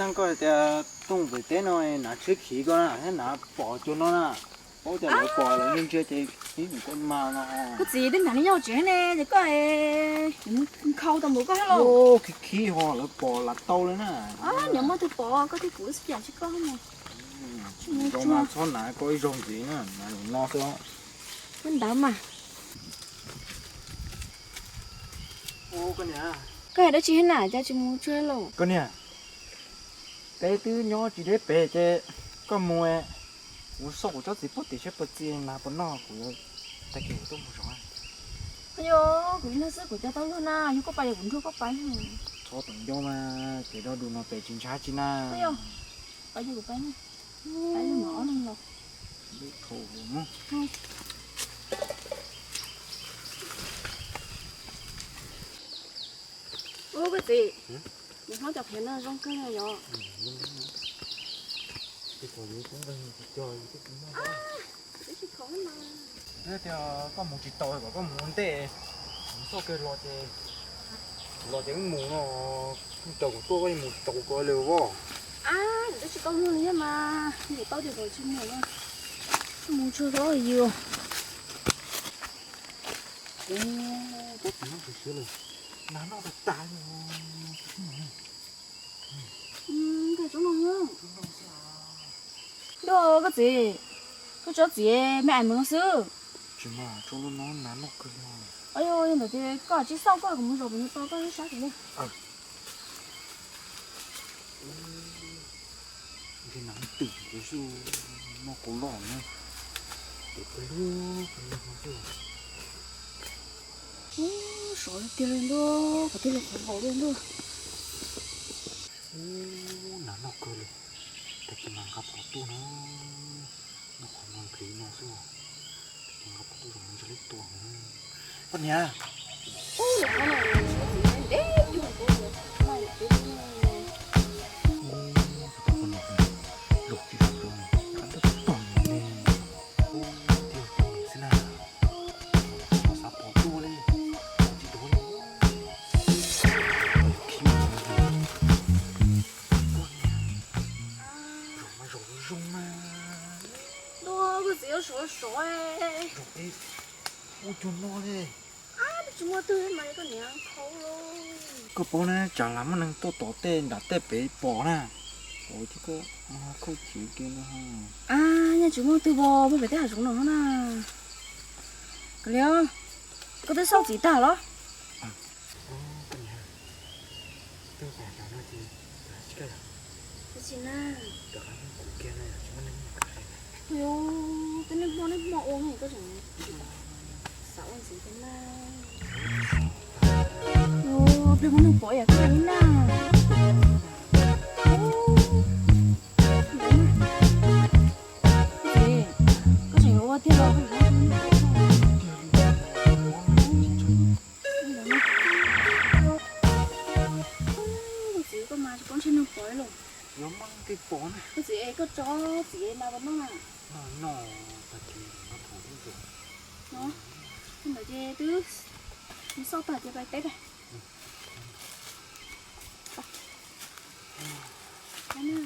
sang coi thì tung về té nó nã trước khí con nè, thế nã bỏ cho nó nè, bỏ cho nó bỏ lại nhưng chưa chị tí một con ma nó. Cái gì đến nãy nhau chuyện nè, thì có khâu tao một cái hello. Ô cái khí họ là bỏ là tàu lên nè. Nếu mà tôi bỏ có thể cử sẽ giả chứ có không? Rồi mà sau này có cái rồng gì nữa, mà nó sao? Mình đỡ mà. Ô con nè. Cái đó chỉ thế nào cho chị muốn chơi luôn. Con nè. Cái thứ nhỏ chỉ để bé chứ, con mua muốn sâu cho gì bút thì sẽ bút gì là bút nó của ta kêu tôi một rồi. Ôi dồi, quỷ nó sức của cho tao luôn à, nhưng có bài cũng thua có bài nữa. Cho từng vô mà, cái đó đủ nó bé chính xác chứ na. Ôi dồi, bài gì của bài nữa. Bài nó mở lên rồi. Bị khổ đúng không? Ô cái gì? Mình không chọc hiện nó trong cái này rồi. Cái cổ yếu cũng đang chơi cái cũng nó. Cái gì khó mà. Thế thì có một chỉ tỏi và có một con tê. Sao cái lo tiếng mù nó trồng tôi cái một trồng coi liều vô. Để chị con luôn nhé mà. Để tao thì rồi chứ mày ơi. Muốn chơi đó là nhiều. Ô, có tiếng nó phải sửa rồi. Nó thật tài rồi. Cái chỗ nào nhá. Đồ cái gì? Cái chỗ gì mẹ ăn mừng sư. Chứ mà chỗ nó nán nó cười rồi. Ôi ôi, nhưng mà thì có chỉ sau có cũng rồi mình to có sao thế này. Cái nắng tỉnh cái su nó có lỏng nữa. Để cái lúc nó rồi. Rồi tiêu lên đó, có tiêu là khổ lên đó. Nán nó cười rồi. Tại cái nàng gặp họ tu nó còn ngon khí nó rồi. Nàng gặp họ tu rồi mình sẽ lấy tuồng. Con nhà. Ôi, cái này đấy, nhưng mà cái này cái Lục chỉ được rồi, cắn được tuồng nè. Ô, tiêu tuồng thế nào? Nó sắp bỏ tua lên, chỉ đố lên. Khi mà rồi rung mà. đó cái gì ở sổ ấy. Rồi đi, ôi cho nó đi. Chúng ta tươi mà cái này khâu luôn. Cái bố này chả lắm mà tôi tỏ tên đã tên bé bỏ nè. Ôi chứ có không chịu kia nữa ha. Nhà chúng ta từ bò mới phải thấy hạt chúng nó nè. Cái liêu, có tới sau chỉ tả đó. Tôi phải làm nó gì? Cái là Cái gì nè? được ăn củ kia này là chúng mình cái Ôi dồi, cái này bò ôm này có chẳng. Sao anh gì thế này? Ôi, bây giờ nó bỏ à cái này nè. Tiêu rồi chị có mà con trên nó khói luôn nó mang cái bó này cái gì có chó gì nào vẫn nó nó ta thì nó thổi rồi nó nhưng mà dê tứ nó sau tờ cho bài tết này cái nào